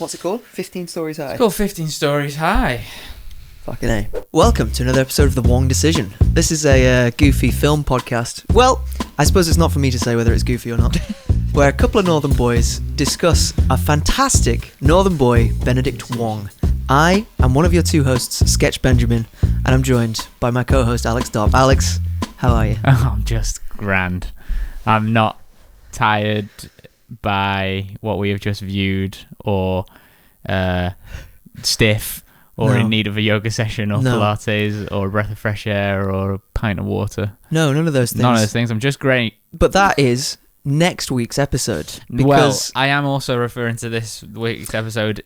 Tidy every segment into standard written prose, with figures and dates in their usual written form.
What's it called? 15 Stories High. It's called 15 Stories High. Fucking A. Welcome to another episode of The Wong Decision. This is a goofy film podcast. Well, I suppose it's not for me to say whether it's goofy or not. Where a couple of northern boys discuss a fantastic northern boy, Benedict Wong. I am one of your two hosts, Sketch Benjamin, and I'm joined by my co-host, Alex Dop. Alex, how are you? Oh, I'm just grand. I'm not tired by what we have just viewed or stiff or in need of a yoga session or Pilates or a breath of fresh air or a pint of water. No, none of those things. None of those things. I'm just great. But that is next week's episode. Well, I am also referring to this week's episode,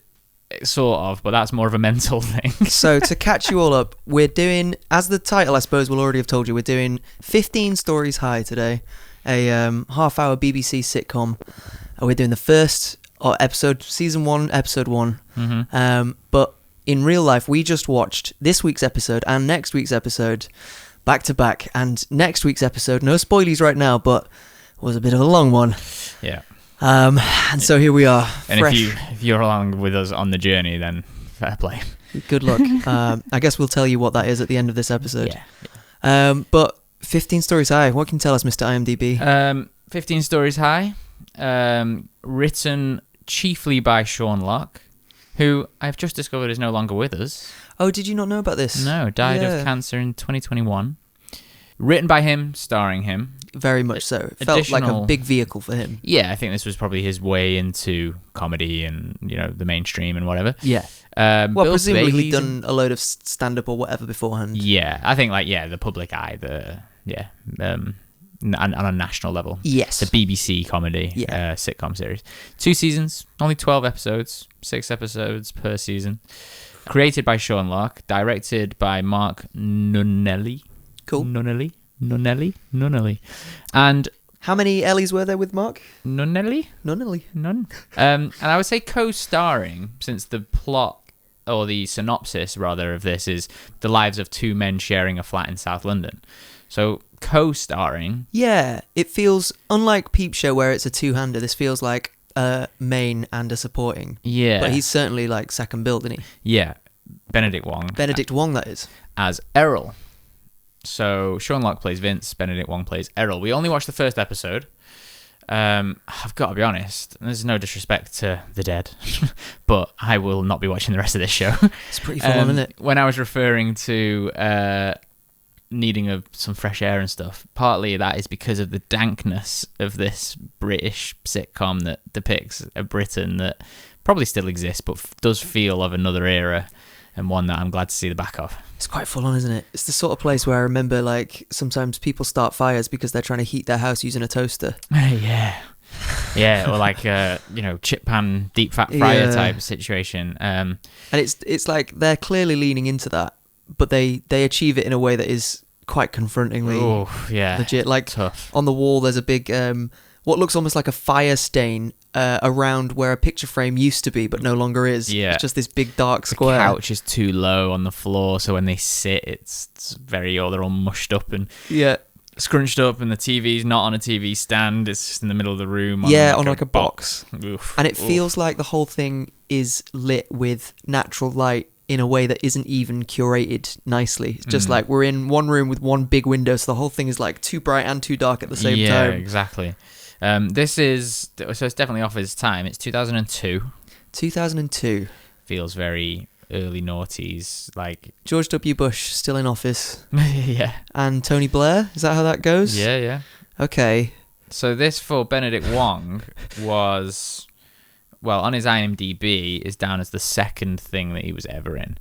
sort of, but that's more of a mental thing. So to catch you all up, we're doing, as the title I suppose will already have told you, we're doing 15 Stories High today, a half-hour BBC sitcom. We're doing the first episode, season 1, episode 1. Mm-hmm. But in real life, we just watched this week's episode and next week's episode back to back. And next week's episode, no spoilies right now, but was a bit of a long one. Yeah. And so here we are. And fresh. if you're along with us on the journey, then fair play. Good luck. I guess we'll tell you what that is at the end of this episode. Yeah. But 15 Stories High, what can you tell us, Mr. IMDb? 15 Stories High, written chiefly by Sean Locke, who I've just discovered is no longer with us. Oh, did you not know about this? No, died of cancer in 2021. Written by him, starring him. Very much so. It felt like a big vehicle for him. Yeah, I think this was probably his way into comedy and, the mainstream and whatever. Yeah. Well, presumably he'd done a load of stand-up or whatever beforehand. Yeah, I think, the public eye, on a national level. Yes. The BBC comedy sitcom series. 2 seasons, only 12 episodes, 6 episodes per season. Created by Sean Locke, directed by Mark Nunnelly. Cool. Nunnelly. And how many Ellies were there with Mark? Nunnelly. None. And I would say co-starring, since the plot, or the synopsis rather, of this is the lives of 2 men sharing a flat in South London. So co-starring. Yeah, it feels, unlike Peep Show where it's a two-hander, this feels like a main and a supporting. Yeah. But he's certainly second billed, isn't he? Yeah. Benedict Wong. Benedict Wong, that is. As Errol. So Sean Locke plays Vince, Benedict Wong plays Errol. We only watched the first episode. I've got to be honest, there's no disrespect to the dead, but I will not be watching the rest of this show. It's pretty full on, isn't it? When I was referring to needing some fresh air and stuff, partly that is because of the dankness of this British sitcom that depicts a Britain that probably still exists, but does feel of another era, and one that I'm glad to see the back of. It's quite full on, isn't it? It's the sort of place where I remember, sometimes people start fires because they're trying to heat their house using a toaster. Yeah. Yeah, or chip pan, deep fat fryer type situation. And it's like they're clearly leaning into that, but they achieve it in a way that is quite confrontingly legit. Tough. On the wall, there's a big, what looks almost like a fire stain around where a picture frame used to be, but no longer is. Yeah. It's just this big dark square. The couch is too low on the floor, so when they sit, it's they're all mushed up and scrunched up, and the TV's not on a TV stand. It's just in the middle of the room. On a box. Oof. And it feels like the whole thing is lit with natural light in a way that isn't even curated nicely. It's just like we're in one room with one big window, so the whole thing is too bright and too dark at the same time. Yeah, exactly. This is, so it's definitely off its time. It's 2002. 2002. Feels very early noughties, George W. Bush still in office. Yeah. And Tony Blair, is that how that goes? Yeah. Okay. So this for Benedict Wong was, on his IMDb, is down as the second thing that he was ever in.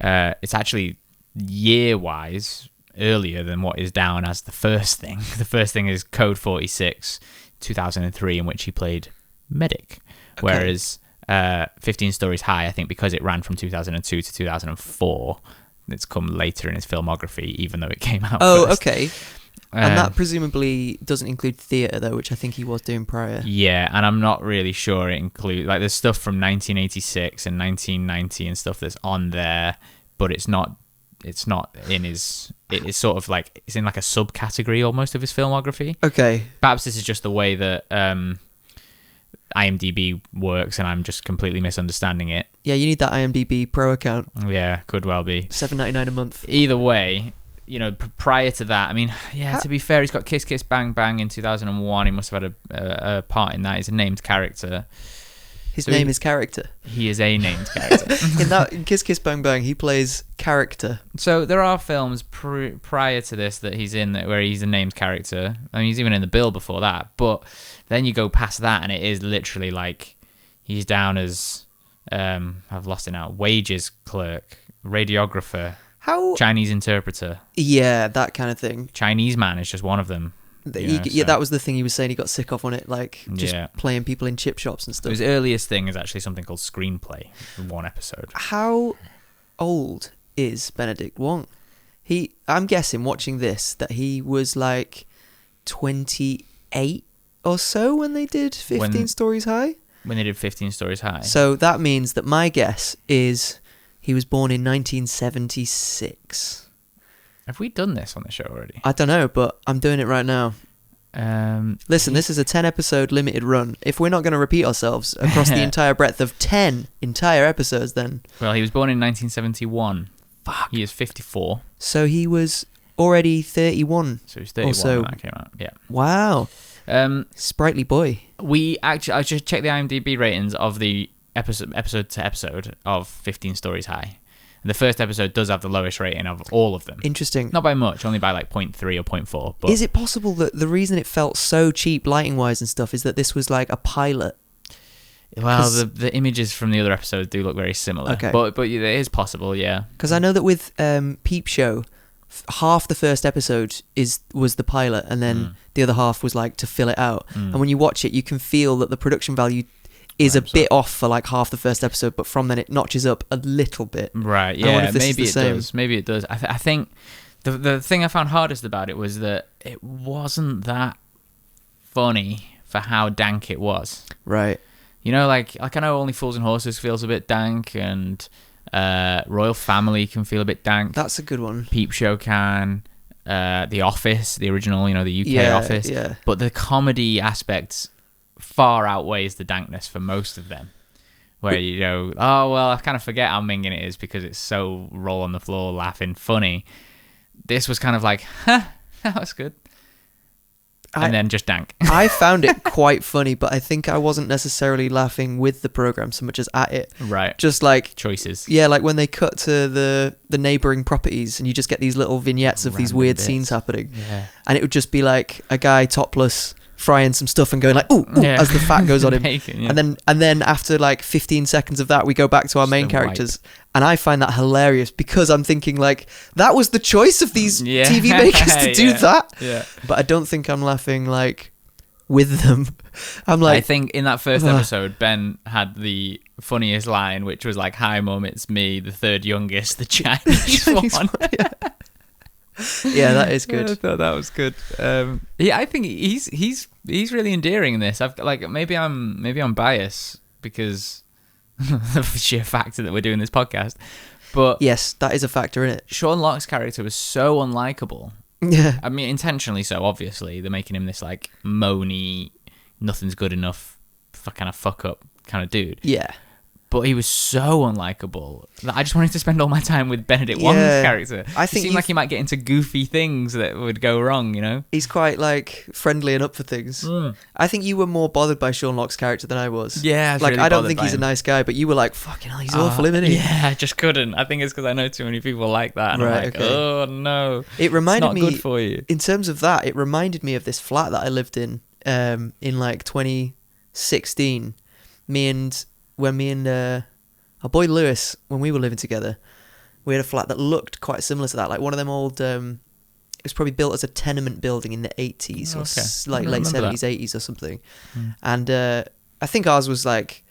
It's actually year-wise earlier than what is down as the first thing. The first thing is Code 46, 2003, in which he played Medic. Okay. Whereas 15 Stories High, I think because it ran from 2002 to 2004, it's come later in his filmography, even though it came out first. Okay. And that presumably doesn't include theatre, though, which I think he was doing prior. Yeah, and I'm not really sure it includes... there's stuff from 1986 and 1990 and stuff that's on there, but it's not in his... It's sort of it's in a subcategory almost of his filmography. Okay. Perhaps this is just the way that IMDb works and I'm just completely misunderstanding it. Yeah, you need that IMDb Pro account. Yeah, could well be. $7.99 a month. Either way, you know, prior to that, I mean, yeah, to be fair, he's got Kiss Kiss Bang Bang in 2001. He must have had a part in that. He's a named character. His name is character. He is a named character. in Kiss Kiss Bang Bang, he plays character. So there are films prior to this that he's in where he's a named character. I mean, he's even in the bill before that. But then you go past that, and it is literally like he's down as I've lost it now. Wages clerk, radiographer, Chinese interpreter. Yeah, that kind of thing. Chinese man is just one of them. That was the thing he was saying he got sick of on it, like just playing people in chip shops and stuff. His earliest thing is actually something called screenplay, one episode. How old is Benedict Wong? I'm guessing watching this that he was like 28 or so when they did 15 Storeys High. When they did 15 Storeys High. So that means that my guess is he was born in 1976. Have we done this on the show already? I don't know, but I'm doing it right now. Listen, this is a 10-episode limited run. If we're not going to repeat ourselves across the entire breadth of 10 entire episodes, then... Well, he was born in 1971. Fuck. He is 54. So he was already 31. So he was 31 when that came out. Yeah. Wow. Sprightly boy. I just checked the IMDb ratings of the episode to episode of 15 Storeys High. The first episode does have the lowest rating of all of them. Interesting. Not by much, only by like 0.3 or 0.4. But is it possible that the reason it felt so cheap lighting-wise and stuff is that this was like a pilot? Well, the images from the other episodes do look very similar. Okay. But it is possible, yeah. Because I know that with Peep Show, half the first episode was the pilot, and then the other half was like to fill it out. And when you watch it, you can feel that the production value is a bit off for like half the first episode, but from then it notches up a little bit. Right, yeah, maybe it does. Maybe it does. I think the thing I found hardest about it was that it wasn't that funny for how dank it was. Right. You know, like I know Only Fools and Horses feels a bit dank, and Royal Family can feel a bit dank. That's a good one. Peep Show can. The Office, the original, the UK Office. Yeah. But the comedy aspects far outweighs the dankness for most of them, where oh well, I kind of forget how minging it is because it's so roll on the floor laughing funny. This was kind of like, that was good, and then just dank. I found it quite funny, but I think I wasn't necessarily laughing with the program so much as at it. Right. Just like choices. Yeah, like when they cut to the neighbouring properties and you just get these little vignettes of these weird scenes happening. Yeah. And it would just be like a guy topless frying some stuff and going like ooh, as the fat goes on him. Bacon, yeah. and then after like 15 seconds of that we go back to our main characters, and I find that hilarious because I'm thinking like that was the choice of these TV makers to do that. Yeah. But I don't think I'm laughing like with them. I'm like, I think in that first episode Ben had the funniest line, which was like, "Hi mum, it's me, the third youngest, the Chinese one." Yeah, that is good. I thought that was good. I think he's really endearing in this. I've like maybe I'm biased because of the sheer fact that we're doing this podcast. But yes, that is a factor in it. Sean Locke's character was so unlikable. Yeah, I mean intentionally so. Obviously, they're making him this like moany, nothing's good enough, kind of fuck up kind of dude. Yeah. But he was so unlikable that I just wanted to spend all my time with Benedict Wong's character. I think he seemed like he might get into goofy things that would go wrong, He's quite like friendly and up for things. I think you were more bothered by Sean Locke's character than I was. Yeah, like really I don't think he's a nice guy, but you were like, fucking hell, he's awful, isn't he? Yeah, I just couldn't. I think it's because I know too many people like that. And I'm like, oh no, it reminded me. Not good for you. In terms of that, it reminded me of this flat that I lived in like 2016. When me and our boy Lewis, when we were living together, we had a flat that looked quite similar to that, like one of them old. It was probably built as a tenement building in the 80s or like late 70s, 80s or something. And I think ours was like,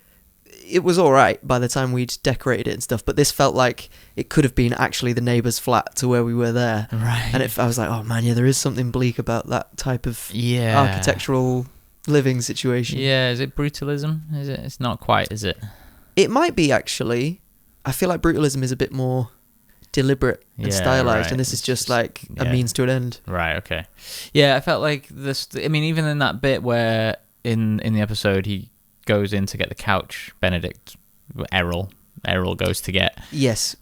it was all right by the time we'd decorated it and stuff. But this felt like it could have been actually the neighbour's flat to where we were there. Right. And I was like, oh man, yeah, there is something bleak about that type of architectural living situation. Yeah, is it brutalism? Is it? It's not quite, is it? It might be, actually. I feel like brutalism is a bit more deliberate and stylized, and this is just like a means to an end. Right, okay. Yeah, I felt like this. I mean, even in that bit where in the episode he goes in to get the couch. Errol goes to get because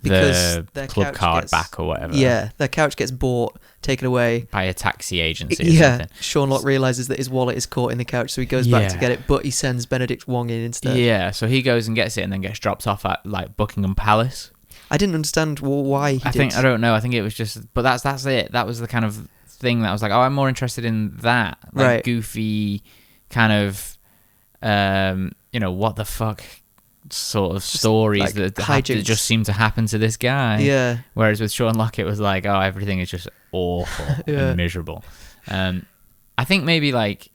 the club card back or whatever. Yeah, their couch gets bought, taken away by a taxi agency or something. Sean Locke realises that his wallet is caught in the couch, so he goes back to get it, but he sends Benedict Wong in instead. Yeah, so he goes and gets it and then gets dropped off at like Buckingham Palace. I didn't understand why he did. I don't know. I think it was just... But that's it. That was the kind of thing that I was like, oh, I'm more interested in that. Like, right. Goofy kind of... what the fuck sort of stories like that just seem to happen to this guy. Yeah. Whereas with Sean Locke, it was like, oh, everything is just awful and miserable. I think maybe like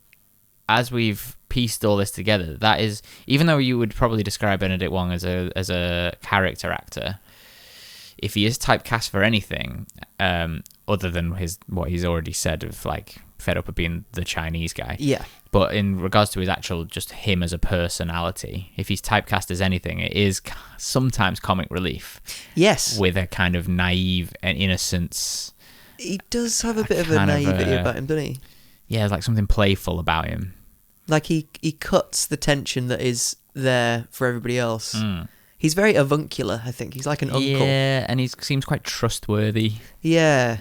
as we've pieced all this together, that is, even though you would probably describe Benedict Wong as a character actor, if he is typecast for anything, other than what he's already said of like fed up of being the Chinese guy. Yeah. But in regards to his actual, just him as a personality, if he's typecast as anything, it is sometimes comic relief. Yes. With a kind of naive and innocence. He does have a bit of a naivety about him, doesn't he? Yeah, like something playful about him. Like he cuts the tension that is there for everybody else. Mm. He's very avuncular, I think. He's like an uncle. Yeah, and he seems quite trustworthy. Yeah.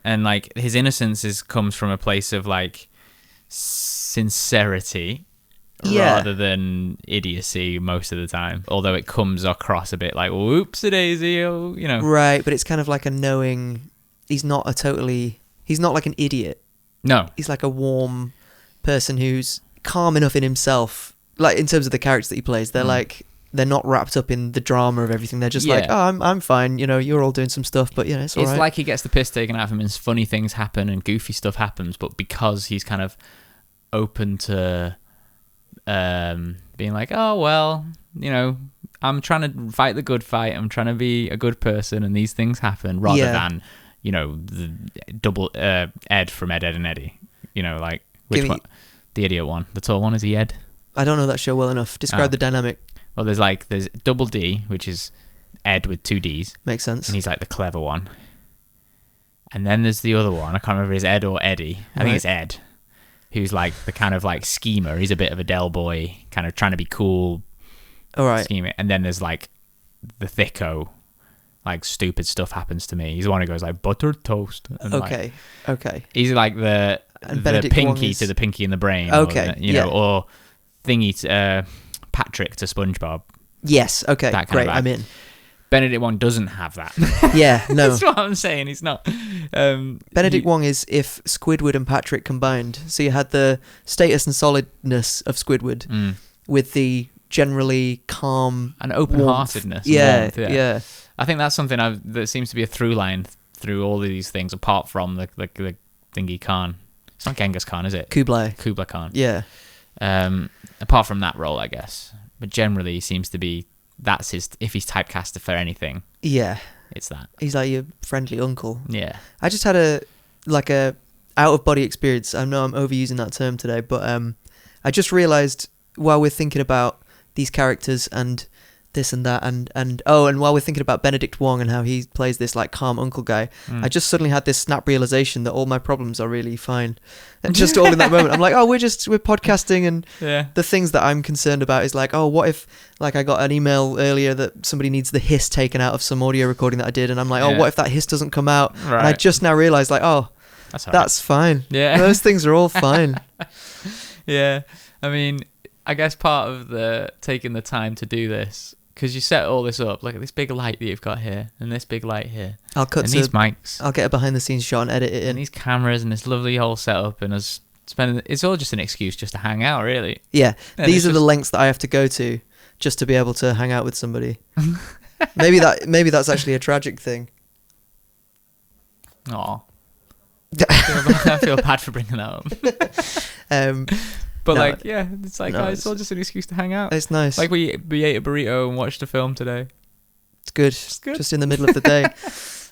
And like his innocence comes from a place of like sincerity rather than idiocy most of the time. Although it comes across a bit like whoops-a-daisy, you know. Right, but it's kind of like a knowing. He's not like an idiot. No. He's like a warm person who's calm enough in himself. Like in terms of the characters that he plays, they're like, they're not wrapped up in the drama of everything. They're just like, oh, I'm fine. You know, you're all doing some stuff, but it's all right. It's like he gets the piss taken out of him and funny things happen and goofy stuff happens, but because he's kind of open to being like, oh, well, I'm trying to fight the good fight. I'm trying to be a good person and these things happen rather than, the double Ed from Ed, Edd and Eddy. Like, which one? The idiot one. The tall one, is he Ed? I don't know that show well enough. Describe the dynamic. Well, there's Double D, which is Ed with 2 Ds. Makes sense. And he's like the clever one. And then there's the other one. I can't remember if it's Ed or Eddie. I think it's Ed, who's like the kind of like schemer. He's a bit of a Del Boy, kind of trying to be cool. All right. Scheming. And then there's like the thicko, like stupid stuff happens to me. He's the one who goes like buttered toast. And okay. He's like the pinky to the pinky in the brain. Okay. Or thingy to Patrick to SpongeBob. Yes. Okay. Great. I'm in. Benedict Wong doesn't have that. Yeah. No. That's what I'm saying. He's not. Benedict Wong is if Squidward and Patrick combined. So you had the status and solidness of Squidward with the generally calm and open-heartedness. Yeah. Yeah. I think that's something that seems to be a through line through all of these things, apart from the thingy Khan. It's not Genghis Khan, is it? Kublai Khan. Yeah. Apart from that role, I guess. But generally, he seems to be, that's his, if he's typecasted for anything. Yeah. It's that. He's like your friendly uncle. Yeah. I just had a out-of-body experience. I know I'm overusing that term today, but I just realised while we're thinking about these characters and this and that and while we're thinking about Benedict Wong and how he plays this like calm uncle guy, I just suddenly had this snap realization that all my problems are really fine, and just all in that moment I'm like, oh, we're podcasting, and the things that I'm concerned about is like, oh, what if like I got an email earlier that somebody needs the hiss taken out of some audio recording that I did, and I'm like, oh, what if that hiss doesn't come out? Right. And I just now realized like, oh, that's fine. Yeah, those things are all fine. Yeah, I mean, I guess part of the taking the time to do this, because you set all this up, look at this big light that you've got here, and this big light here. I'll cut and these mics. I'll get a behind the scenes shot and edit it in. And these cameras and this lovely whole setup, and us spending. It's all just an excuse just to hang out, really. Yeah, and these are the lengths that I have to go to just to be able to hang out with somebody. maybe that's actually a tragic thing. Aw. I feel bad for bringing that up. But no, it's like it's all just an excuse to hang out. It's nice. Like we ate a burrito and watched a film today. It's good. Just in the middle of the day.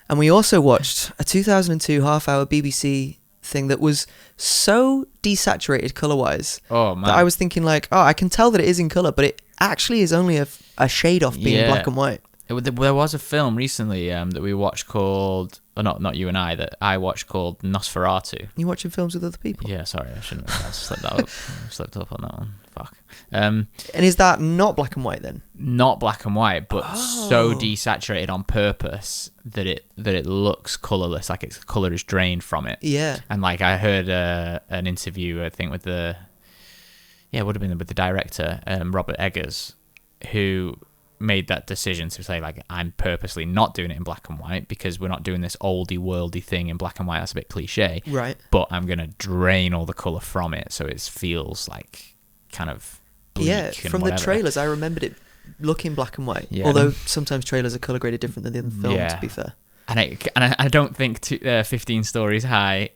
And we also watched a 2002 half-hour BBC thing that was so desaturated colour-wise. Oh, man. That I was thinking like, oh, I can tell that it is in colour, but it actually is only a shade off being black and white. There was a film recently that we watched called... not you and I, that I watched called Nosferatu. You watching films with other people? Yeah, sorry, I shouldn't have slipped up on that one. Fuck. And is that not black and white then? Not black and white, but so desaturated on purpose that it looks colorless, like its color is drained from it. Yeah. And like I heard an interview, I think with it would have been with the director, Robert Eggers, who made that decision to say, like, I'm purposely not doing it in black and white because we're not doing this oldie worldy thing in black and white. That's a bit cliche. Right. But I'm going to drain all the color from it so it feels like kind of bleak. Yeah, and from whatever. the trailers, I remembered it looking black and white. Yeah. Although sometimes trailers are color graded different than in the film, Yeah. to be fair. And I don't think 15 Stories High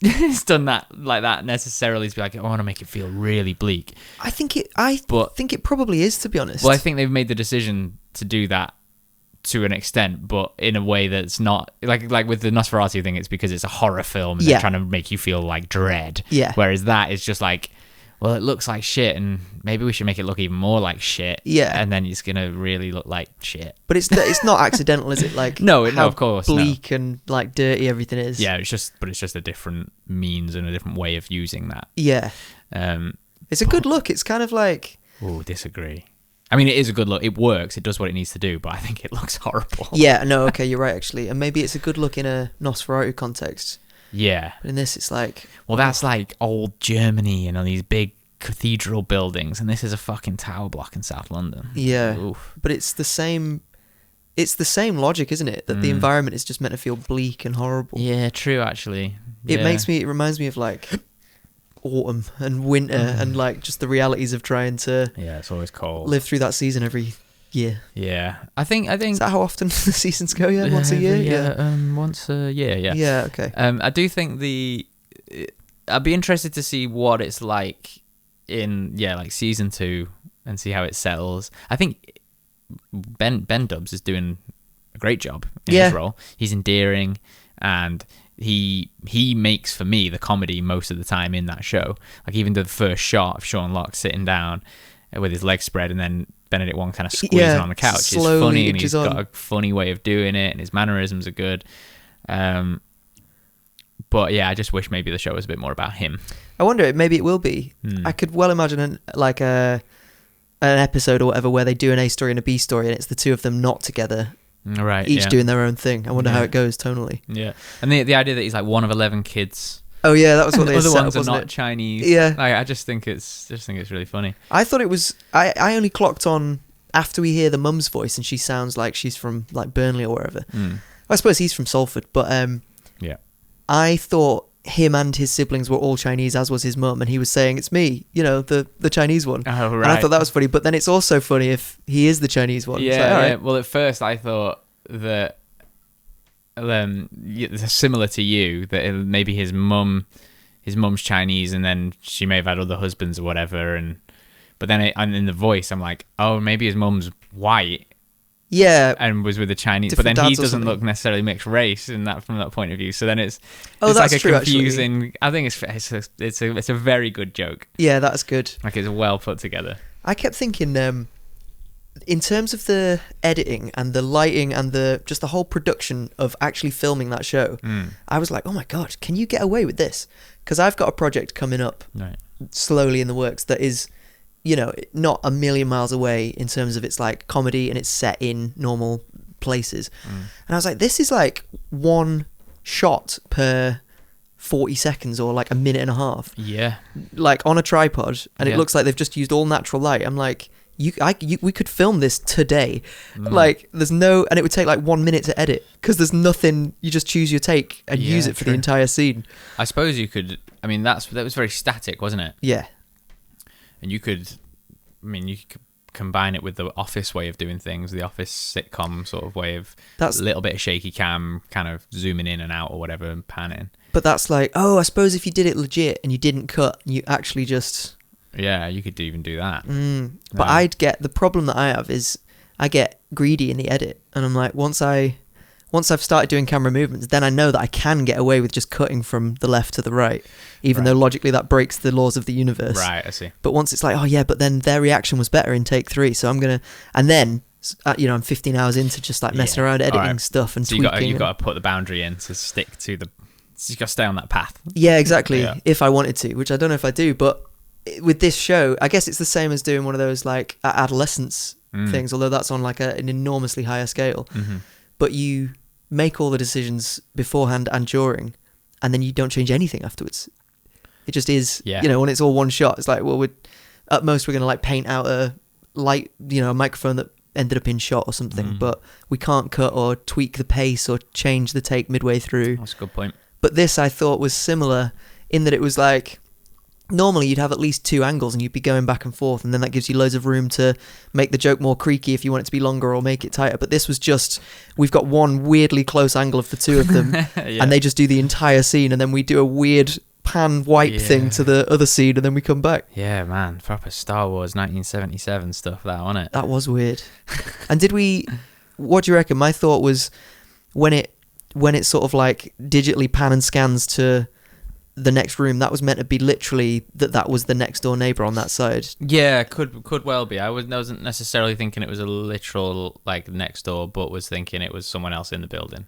it's done that like that necessarily to be like, I want to make it feel really bleak. I think it probably is, to be honest. Well, I think they've made the decision to do that to an extent, but in a way that's not like with the Nosferatu thing. It's because it's a horror film and they're trying to make you feel like dread. Yeah. Whereas that is just like, well, it looks like shit, and maybe we should make it look even more like shit. Yeah. And then it's gonna really look like shit. But it's not accidental, is it? Like No, how of course, bleak and like dirty everything is. Yeah, it's just a different means and a different way of using that. Yeah. It's a good look. It's kind of like. Oh, disagree. I mean, it is a good look. It works. It does what it needs to do, but I think it looks horrible. Yeah. No. Okay. You're right. Actually, and maybe it's a good look in a Nosferatu context. Yeah. But in this, it's like. Well, that's like old Germany and all these big cathedral buildings, and this is a fucking tower block in South London. Yeah. Oof. But it's the same. It's the same logic, isn't it? That the environment is just meant to feel bleak and horrible. Yeah. True. Actually. It reminds me of like autumn and winter and like just the realities of trying to. Yeah. It's always cold. Live through that season every year. Yeah. I think. Is that how often the seasons go? Yeah. Once a year. Yeah. Once a year. Yeah. Yeah. Okay. I do think I'd be interested to see what it's like in like season 2 and see how it settles. I think Ben Dubs is doing a great job in his role. He's endearing, and he makes for me the comedy most of the time in that show. Like even the first shot of Sean Locke sitting down with his legs spread and then Benedict Wong kind of squeezing on the couch is funny, and he's got a funny way of doing it, and his mannerisms are good. But yeah, I just wish maybe the show was a bit more about him. I wonder, maybe it will be. I could well imagine an episode or whatever where they do an A story and a B story, and it's the two of them not together, right? Each doing their own thing. I wonder how it goes tonally. Yeah, and the idea that he's like one of 11 kids. Oh yeah, that was what they other set ones up, are not it? Chinese. Yeah, like, I just think it's really funny. I thought it was. I only clocked on after we hear the mum's voice, and she sounds like she's from like Burnley or wherever. I suppose he's from Salford, but yeah. I thought him and his siblings were all Chinese, as was his mum, and he was saying, it's me, the Chinese one. Oh, right. And I thought that was funny, but then it's also funny if he is the Chinese one. Yeah, like, all right. Well, at first I thought that similar to you, that maybe his mum's Chinese, and then she may have had other husbands or whatever, but then and in the voice I'm like, oh, maybe his mum's white. Yeah, and was with a Chinese, but then he doesn't look necessarily mixed race from that point of view. So then it's that's like a true, confusing. Actually. I think it's a very good joke. Yeah, that's good. Like it's well put together. I kept thinking, in terms of the editing and the lighting and just the whole production of actually filming that show, I was like, oh my god, can you get away with this? Because I've got a project coming up, slowly in the works, that is. Not a million miles away in terms of its like comedy, and it's set in normal places. And I was like, this is like one shot per 40 seconds or like a minute and a half. Yeah. Like on a tripod, and it looks like they've just used all natural light. I'm like, we could film this today. Like there's no, and it would take like 1 minute to edit because there's nothing. You just choose your take and use it for the entire scene. I suppose you could. I mean, that was very static, wasn't it? Yeah. And you could combine it with the Office way of doing things, the Office sitcom sort of way of a little bit of shaky cam, kind of zooming in and out or whatever and panning. But that's like, I suppose if you did it legit and you didn't cut, you actually just... Yeah, you could even do that. But the problem that I have is I get greedy in the edit, and I'm like, once I've started doing camera movements, then I know that I can get away with just cutting from the left to the right, even though logically that breaks the laws of the universe. Right, I see. But once it's like, oh yeah, but then their reaction was better in take 3, so I'm going to... And then, I'm 15 hours into just like messing around editing stuff and tweaking. You've got to put the boundary in to stick to the... So you've got to stay on that path. Yeah, exactly, if I wanted to, which I don't know if I do, but with this show, I guess it's the same as doing one of those like adolescence things, although that's on like an enormously higher scale. But you make all the decisions beforehand and during, and then you don't change anything afterwards. It just is, when it's all one shot. It's like, well, at most we're going to like paint out a light, a microphone that ended up in shot or something, but we can't cut or tweak the pace or change the take midway through. That's a good point. But this I thought was similar in that it was like, normally you'd have at least 2 angles and you'd be going back and forth, and then that gives you loads of room to make the joke more creaky if you want it to be longer or make it tighter. But this was just, we've got one weirdly close angle of the two of them and they just do the entire scene, and then we do a weird pan wipe thing to the other scene, and then we come back. Yeah, man, proper Star Wars 1977 stuff, that, wasn't it? That was weird. And what do you reckon? My thought was when it sort of like digitally pan and scans to the next room, that was meant to be literally that was the next door neighbor on that side. Yeah, could well be. I wasn't necessarily thinking it was a literal like next door, but was thinking it was someone else in the building.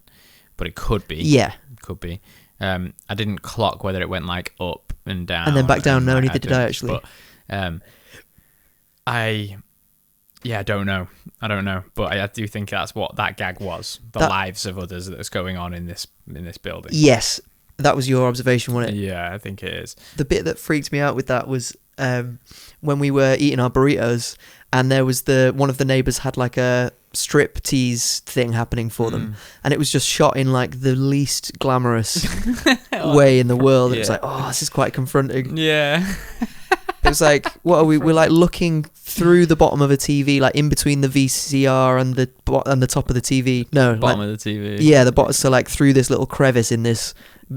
But it could be. Yeah, could be. I didn't clock whether it went like up and down and then back down. No, neither did I actually. But I don't know. But I do think that's what that gag was. The lives of others that's going on in this building. Yes. That was your observation, wasn't it? Yeah, I think it is. The bit that freaked me out with that was when we were eating our burritos, and there was one of the neighbours had like a strip tease thing happening for them, and it was just shot in like the least glamorous way in the world. It was like, oh, this is quite confronting. Yeah. It was like, what are we? We're like looking through the bottom of a TV, like in between the VCR and the top of the TV. No, bottom of the TV. Yeah, the bottom. So like through this little crevice in this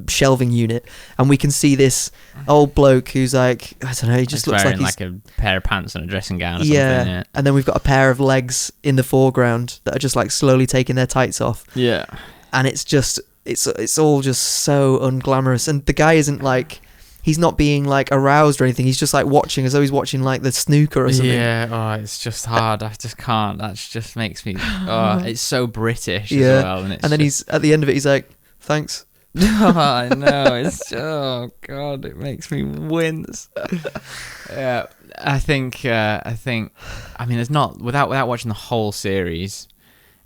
shelving unit, and we can see this old bloke who's like, I don't know, he just looks like he's like a pair of pants and a dressing gown or something. Yeah, and then we've got a pair of legs in the foreground that are just like slowly taking their tights off. Yeah, and it's just it's all just so unglamorous, and the guy isn't like, he's not being like aroused or anything. He's just like watching as though he's watching like the snooker or something. Yeah, it's just hard. I just can't. That just makes me. It's so British as well. And then he's at the end of it. He's like, thanks. I know. It's God, it makes me wince. Yeah, I think. I mean, there's not without watching the whole series.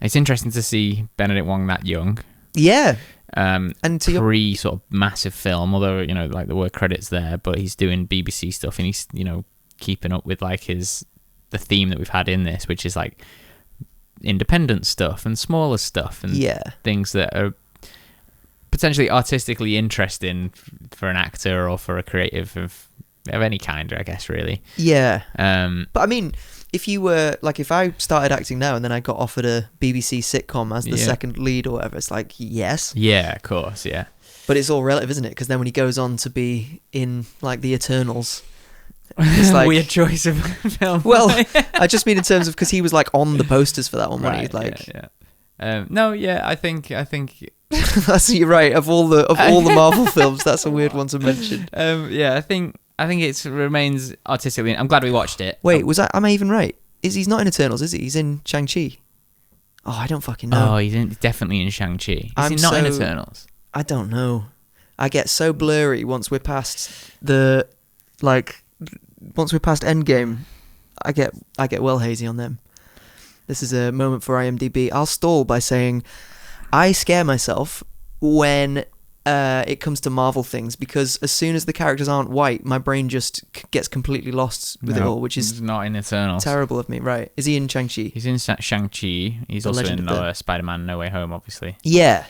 It's interesting to see Benedict Wong that young. Yeah. And pre sort of massive film, although like there were credits there, but he's doing BBC stuff, and he's keeping up with like the theme that we've had in this, which is like independent stuff and smaller stuff and things that are potentially artistically interesting for an actor or for a creative of any kind, I guess, really. Yeah. But I mean, if you were like, if I started acting now and then I got offered a BBC sitcom as the second lead or whatever, it's like, yes. Yeah, of course, yeah. But it's all relative, isn't it? Because then when he goes on to be in like the Eternals, it's like weird choice of film. Well, I just mean in terms of because he was like on the posters for that one, right? Like, I think that's, you're right. Of all the Marvel films, that's a weird one to mention. I think it remains artistically. I'm glad we watched it. Wait, am I even right? He's not in Eternals, is he? He's in Shang-Chi. Oh, I don't fucking know. Oh, he's definitely in Shang-Chi. Is he not in Eternals? I don't know. I get so blurry once we're past Endgame. I get well hazy on them. This is a moment for IMDb. I'll stall by saying I scare myself when it comes to Marvel things, because as soon as the characters aren't white, my brain just gets completely lost with it all, which is not in Eternals. Terrible of me. Right? Is he in Shang-Chi? He's in Shang-Chi. He's also in Spider-Man No Way Home, obviously. Yeah.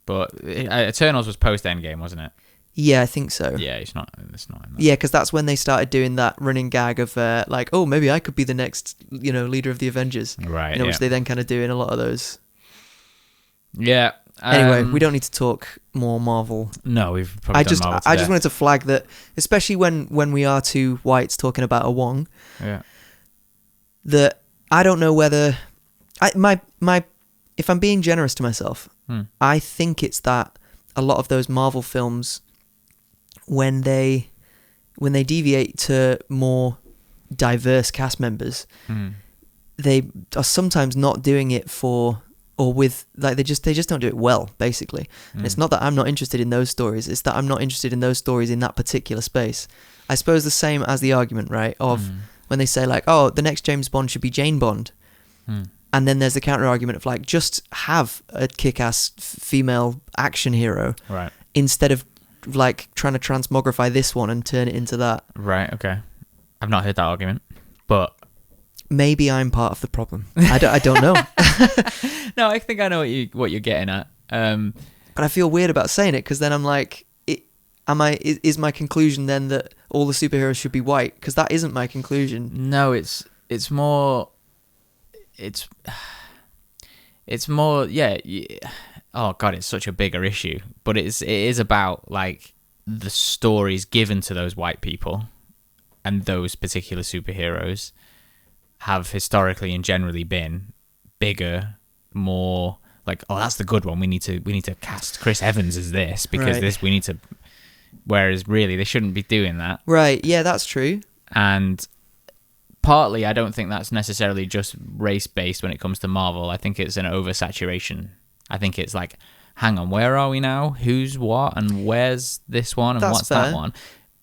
But Eternals was post-Endgame, wasn't it? Yeah, I think so. Yeah, it's not in that. Yeah, because that's when they started doing that running gag of like, oh, maybe I could be the next, leader of the Avengers. Right. Which they then kind of do in a lot of those. Yeah. Anyway, we don't need to talk more Marvel. No, we've probably done Marvel today. I just wanted to flag that, especially when we are two whites talking about a Wong. Yeah. That I don't know whether if I'm being generous to myself, I think it's that a lot of those Marvel films, when they deviate to more diverse cast members, they are sometimes not doing it for or with like they just don't do it well, basically. And it's not that I'm not interested in those stories, it's that I'm not interested in those stories in that particular space. I suppose the same as the argument, right, of when they say like, oh, the next James Bond should be Jane Bond. And then there's the counter argument of like, just have a kick-ass female action hero, right, instead of like trying to transmogrify this one and turn it into that. Right, okay. I've not heard that argument, but maybe I'm part of the problem. I don't know. No, I think I know what you're getting at. But I feel weird about saying it, because then I'm like, is my conclusion then that all the superheroes should be white? Because that isn't my conclusion. No, it's more. It's more. Yeah. Oh God, it's such a bigger issue. But it is about like the stories given to those white people, and those particular superheroes have historically and generally been bigger, more like, oh, that's the good one. We need to cast Chris Evans as this, because Right. this we need to. Whereas really they shouldn't be doing that. Right, yeah, that's true. And partly I don't think that's necessarily just race based when it comes to Marvel. I think it's an oversaturation. I think it's like, hang on, where are we now? Who's what? And where's this one? And That's what's fair. that one?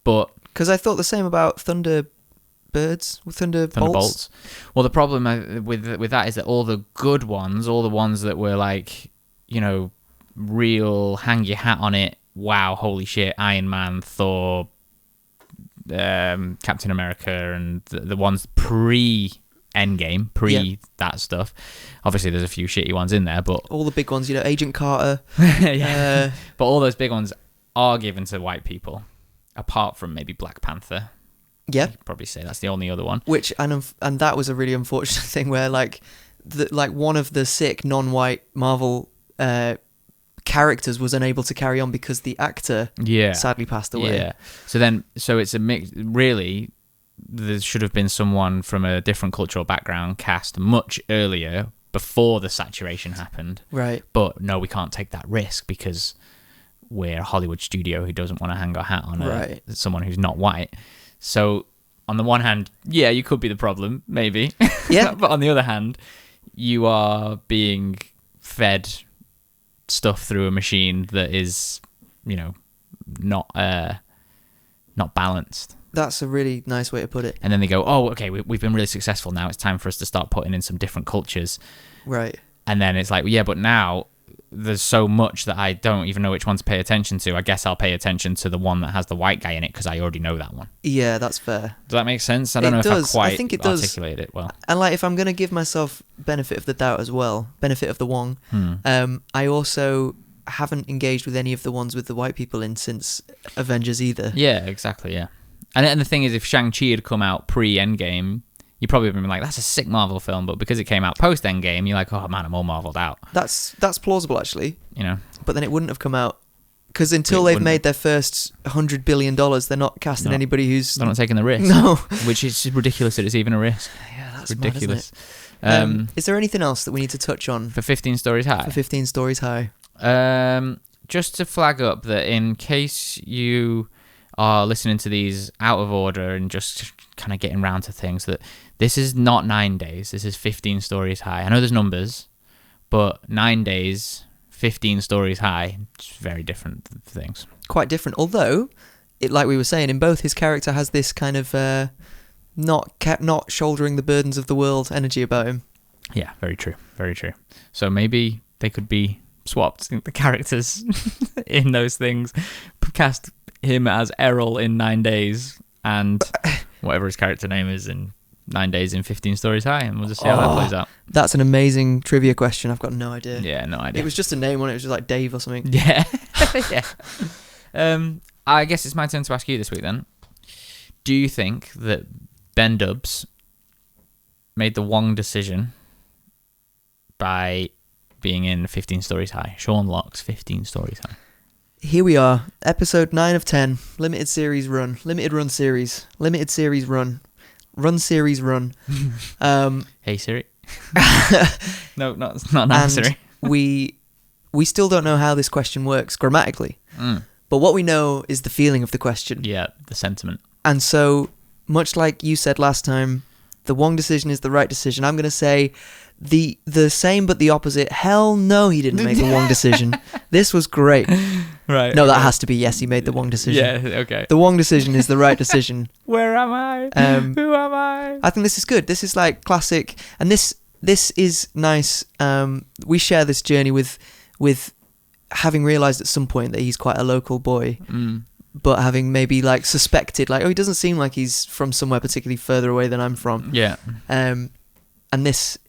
But Because I thought the same about Thunderbolts. Well, the problem with that is that all the good ones, all the ones that were like, you know, real hang your hat on it, wow, holy shit, Iron Man, Thor, Captain America, and the ones pre-Endgame, that stuff. Obviously, there's a few shitty ones in there, but All the big ones, Agent Carter. yeah. But all those big ones are given to white people, apart from maybe Black Panther. Yeah. You could probably say that's the only other one. Which and that was a really unfortunate thing where like one of the sick non-white Marvel characters was unable to carry on because the actor sadly passed away. Yeah. So it's a mix. Really, there should have been someone from a different cultural background cast much earlier, before the saturation happened. Right. But no, we can't take that risk because we're a Hollywood studio who doesn't want to hang our hat on someone who's not white. So on the one hand, yeah, you could be the problem, maybe. Yeah. But on the other hand, you are being fed stuff through a machine that is, not balanced. That's a really nice way to put it. And then they go, oh, okay, we've been really successful now. It's time for us to start putting in some different cultures. Right. And then it's like, yeah, but now there's so much that I don't even know which one to pay attention to. I guess I'll pay attention to the one that has the white guy in it because I already know that one. Yeah, that's fair. Does that make sense? I don't know if I quite articulate it well. And like, if I'm going to give myself benefit of the doubt as well, benefit of the Wong, I also haven't engaged with any of the ones with the white people in since Avengers either. Yeah, exactly, yeah. And the thing is, if Shang-Chi had come out pre-Endgame, you probably would have been like, that's a sick Marvel film, but because it came out post-Endgame, you're like, oh man, I'm all Marveled out. That's plausible, actually. But then it wouldn't have come out, because until they've made their first $100 billion, they're not casting anybody who's... They're not taking the risk. No. Which is ridiculous that it's even a risk. Yeah, that's ridiculous. Mad, isn't it? Is there anything else that we need to touch on? For 15 Stories High? For 15 Stories High. Just to flag up that in case you are listening to these out of order and just kind of getting round to things, that this is not 9 days, this is 15 Stories High. I know there's numbers, but 9 days, 15 Stories High, just very different things. Quite different, although, like we were saying, in both his character has this kind of not shouldering the burdens of the world energy about him. Yeah, very true, very true. So maybe they could be swapped, the characters in those things. Cast him as Errol in 9 days, and whatever his character name is in 9 days in 15 Stories High, and we'll just see how that plays out. That's an amazing trivia question. I've got no idea. Yeah, no idea. It was just a name on it. It was just like Dave or something. Yeah. Yeah. I guess it's my turn to ask you this week then. Do you think that Ben Dubs made the Wong decision by being in 15 Stories High? Sean Locke's 15 Stories High. Here we are, episode 9 of 10, limited series run, limited run series, limited series run, run series run. Hey Siri. No, not now, Siri. we still don't know how this question works grammatically, but what we know is the feeling of the question. Yeah, the sentiment. And so, much like you said last time, the Wong decision is the right decision. I'm going to say the same but the opposite. Hell no, he didn't make the Wong decision. This was great. Right. No, that has to be yes, he made the Wong decision. Yeah, okay. The Wong decision is the right decision. Where am I? Who am I? I think this is good. This is like classic, and this is nice. We share this journey with having realised at some point that he's quite a local boy, but having maybe like suspected, like, oh, he doesn't seem like he's from somewhere particularly further away than I'm from. Yeah. And this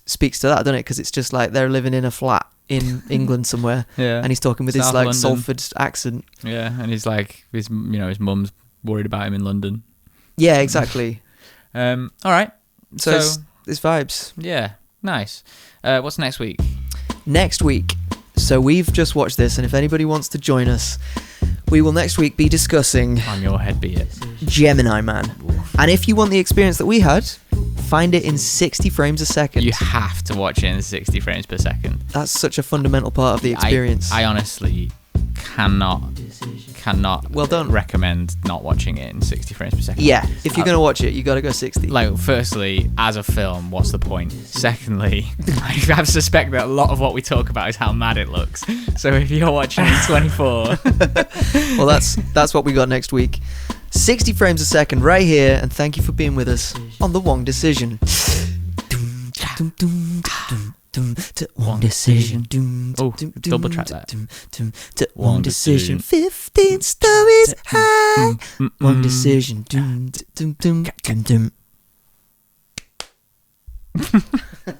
speaks to that, doesn't it? Because it's just like they're living in a flat in England somewhere, Yeah. and he's talking with South his like London. Salford accent. Yeah, and he's like, his mum's worried about him in London. Yeah, exactly. All right. So it's vibes. Yeah, nice. What's next week? Next week. So we've just watched this, and if anybody wants to join us, we will next week be discussing I'm your head, be it. Gemini Man. And if you want the experience that we had, find it in 60 frames a second. You have to watch it in 60 frames per second. That's such a fundamental part of the experience. I honestly cannot Well done. recommend not watching it in 60 frames per second. Yeah, if you're going to watch it, you got to go 60. Like, firstly, as a film, what's the point? Secondly, I have to suspect that a lot of what we talk about is how mad it looks. So if you're watching in 24... Well, that's what we got next week. 60 frames a second right here, and thank you for being with us on The Wong Decision. Wong Decision. Oh, double track that. Wong Decision. 15 stories high. Wong Decision.